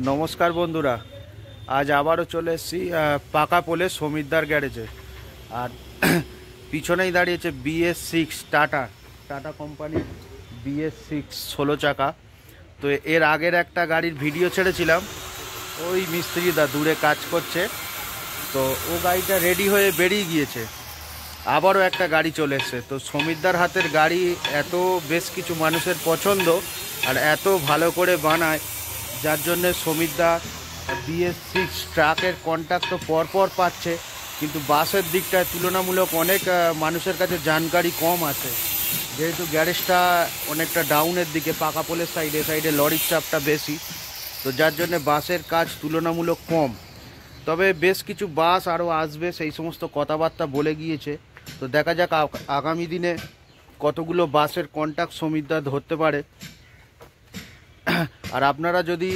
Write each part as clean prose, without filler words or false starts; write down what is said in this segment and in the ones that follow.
নমস্কার বন্ধুরা, আজ আবারও চলে এসেছি পাকা পোলে সমীরদার গ্যারেজে। আর পিছনেই দাঁড়িয়েছে BS6 টাটা টাটা কোম্পানির BS6 16 চাকা। তো এর আগের একটা গাড়ির ভিডিও ছেড়েছিলাম, ওই মিস্ত্রিদা দূরে কাজ করছে, তো ও গাড়িটা রেডি হয়ে বেরিয়ে গিয়েছে। আবারও একটা গাড়ি চলে এসছে। তো সমীরদার হাতের গাড়ি এত বেশ কিছু মানুষের পছন্দ আর এত ভালো করে বানায়, যার জন্যে সমীরদা BS6 ট্রাকের কন্ট্যাক্ট তো পরপর পাচ্ছে, কিন্তু বাসের দিকটায় তুলনামূলক অনেক মানুষের কাছে জানকারি কম আছে, যেহেতু গ্যারেজটা অনেকটা ডাউনের দিকে, পাকা পোলের সাইডে সাইডে লরির চাপটা বেশি, তো যার জন্যে বাসের কাজ তুলনামূলক কম। তবে বেশ কিছু বাস আরও আসবে, সেই সমস্ত কথাবার্তা বলে গিয়েছে। তো দেখা যাক আগামী দিনে কতগুলো বাসের কন্ট্যাক্ট সমীরদা ধরতে পারে। আর আপনারা যদি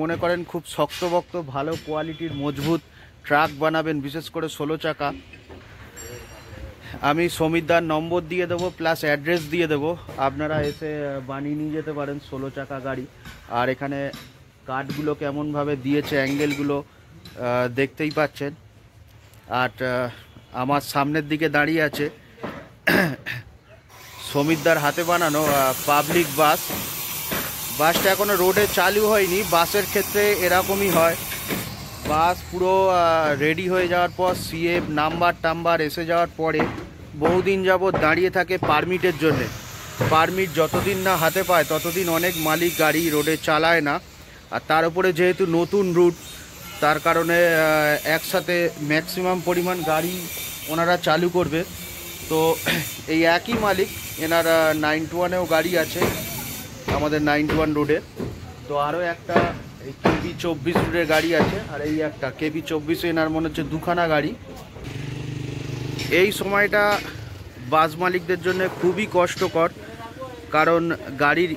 মনে করেন খুব শক্তভক্ত ভালো কোয়ালিটির মজবুত ট্রাক বানাবেন, বিশেষ করে 16 চাকা, আমি সমীরদার নম্বর দিয়ে দেবো, প্লাস অ্যাড্রেস দিয়ে দেবো, আপনারা এসে বানিয়ে নিয়ে যেতে পারেন 16 চাকা গাড়ি। আর এখানে কাঠগুলো কেমনভাবে দিয়েছে, অ্যাঙ্গেলগুলো দেখতেই পাচ্ছেন। আর আমার সামনের দিকে দাঁড়িয়ে আছে সমীরদার হাতে বানানো পাবলিক বাস। বাসটা এখনও রোডে চালু হয়নি, বাসের ক্ষেত্রে এরকমই হয়, বাস পুরো রেডি হয়ে যাওয়ার পর CF নাম্বার এসে যাওয়ার পরে বহুদিন যাবৎ দাঁড়িয়ে থাকে পারমিটের জন্যে। পারমিট যতদিন না হাতে পায় ততদিন অনেক মালিক গাড়ি রোডে চালায় না। আর তার উপরে যেহেতু নতুন রুট, তার কারণে একসাথে ম্যাক্সিমাম পরিমাণ গাড়ি ওনারা চালু করবে। তো এই একই মালিক, এনার 91-এও গাড়ি আছে, আমাদের 91 রোডে। তো আরও একটা এই KB24 রোডের গাড়ি আছে, আর এই একটা KB24, এনার মনে হচ্ছে দুখানা গাড়ি। এই সময়টা বাস মালিকদের জন্য খুবই কষ্টকর, কারণ গাড়ির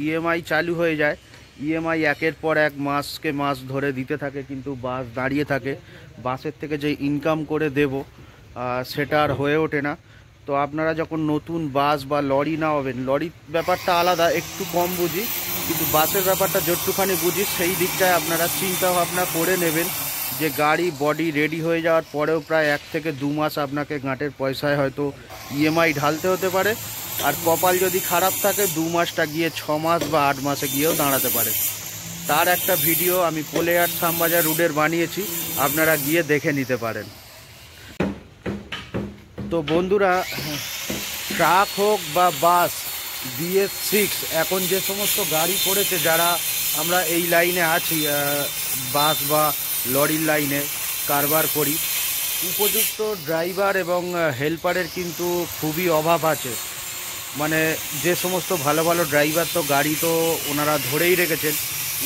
ইএমআই চালু হয়ে যায়। ইএমআই একের পর এক মাস ধরে দিতে থাকে, কিন্তু বাস দাঁড়িয়ে থাকে। বাসের থেকে যে ইনকাম করে দেব সেটা আর হয়ে ওঠে না। তো আপনারা যখন নতুন বাস বা লরি নামাবেন, লরির ব্যাপারটা আলাদা, একটু কম বুঝি, কিন্তু বাসের ব্যাপারটা যতটুখানি বুঝি সেই দিকটায় আপনারা চিন্তা ভাবনা করে নেবেন, যে গাড়ি বডি রেডি হয়ে যাওয়ার পরেও প্রায় 1 থেকে 2 মাস আপনাকে গাঁটের পয়সায় হয়তো ইএমআই ঢালতে হতে পারে। আর কপাল যদি খারাপ থাকে 2 মাসটা গিয়ে 6 মাস বা 8 মাসে গিয়েও দাঁড়াতে পারে। তার একটা ভিডিও আমি পোলেয়ার শ্যামবাজার রুটের বানিয়েছি, আপনারা গিয়ে দেখে নিতে পারেন। তো বন্ধুরা, ট্রাক হোক বা বাস, BS6 এখন যে সমস্ত গাড়ি করেছে, যারা আমরা এই লাইনে আছি, বাস বা লরির লাইনে কারবার করি, উপযুক্ত ড্রাইভার এবং হেল্পারের কিন্তু খুবই অভাব আছে। মানে যে সমস্ত ভালো ভালো ড্রাইভার, তো গাড়ি তো ওনারা ধরেই রেখেছেন,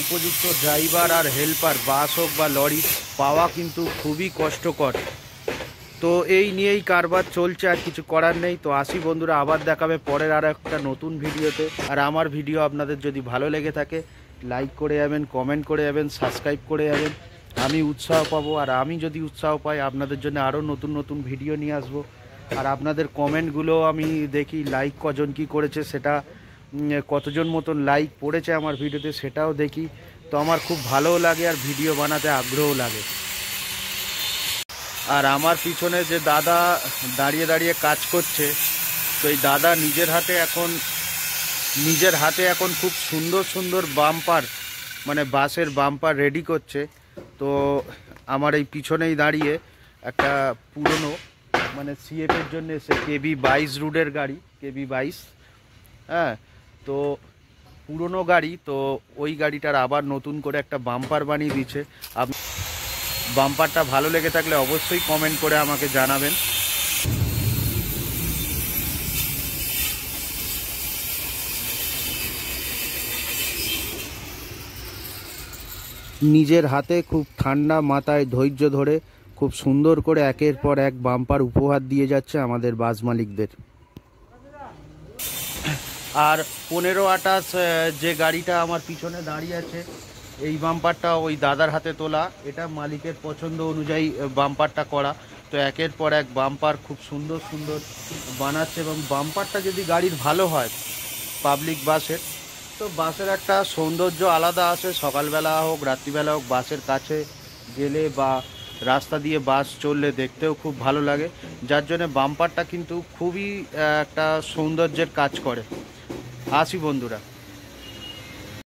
উপযুক্ত ড্রাইভার আর হেল্পার বাস হোক বা লরি পাওয়া কিন্তু খুবই কষ্টকর। তো এই নিয়েই কারবার চলছে, আর কিছু করার নেই। তো আসি বন্ধুরা, আবার দেখাবে পরের আর একটা নতুন ভিডিওতে। আর আমার ভিডিও আপনাদের যদি ভালো লেগে থাকে, লাইক করে যাবেন, কমেন্ট করে যাবেন, সাবস্ক্রাইব করে যাবেন, আমি উৎসাহ পাবো। আর আমি যদি উৎসাহ পাই, আপনাদের জন্য আরও নতুন নতুন ভিডিও নিয়ে আসবো। আর আপনাদের কমেন্টগুলো আমি দেখি, লাইক কজন কি করেছে, সেটা কতজন মতন লাইক পড়েছে আমার ভিডিওতে সেটাও দেখি। তো আমার খুব ভালোও লাগে আর ভিডিও বানাতে আগ্রহ লাগে। আর আমার পিছনে যে দাদা দাঁড়িয়ে দাঁড়িয়ে কাজ করছে, তো এই দাদা নিজের হাতে এখন খুব সুন্দর সুন্দর বাম্পার, মানে বাসের বাম্পার রেডি করছে। তো আমার এই পিছনেই দাঁড়িয়ে একটা পুরনো, মানে CF-এর জন্য এসে KB22 রুটের গাড়ি, KB22, হ্যাঁ। তো পুরনো গাড়ি, তো ওই গাড়িটার আবার নতুন করে একটা বাম্পার বানিয়ে দিচ্ছে। বাম্পারটা ভালো লেগে থাকলে অবশ্যই কমেন্ট করে আমাকে জানাবেন। নিজের হাতে খুব ঠান্ডা মাথায় ধৈর্য ধরে খুব সুন্দর করে একের পর এক বাম্পার উপহার দিয়ে যাচ্ছে আমাদের বাস মালিকদের। আর 1528 যে গাড়িটা আমার পিছনে দাঁড়িয়ে আছে, এই বাম্পারটা ওই দাদার হাতে তোলা, এটা মালিকের পছন্দ অনুযায়ী বাম্পারটা করা। তো একের পর এক বাম্পার খুব সুন্দর সুন্দর বানাচ্ছে, এবং বাম্পারটা যদি গাড়ির ভালো হয় পাবলিক বাসের, তো বাসের একটা সৌন্দর্য আলাদা আসে, সকালবেলা হোক রাত্রিবেলা হোক বাসের কাছে গেলে বা রাস্তা দিয়ে বাস চললে দেখতেও খুব ভালো লাগে, যার জন্য বাম্পারটা কিন্তু খুবই একটা সৌন্দর্যের কাজ করে। আসি বন্ধুরা।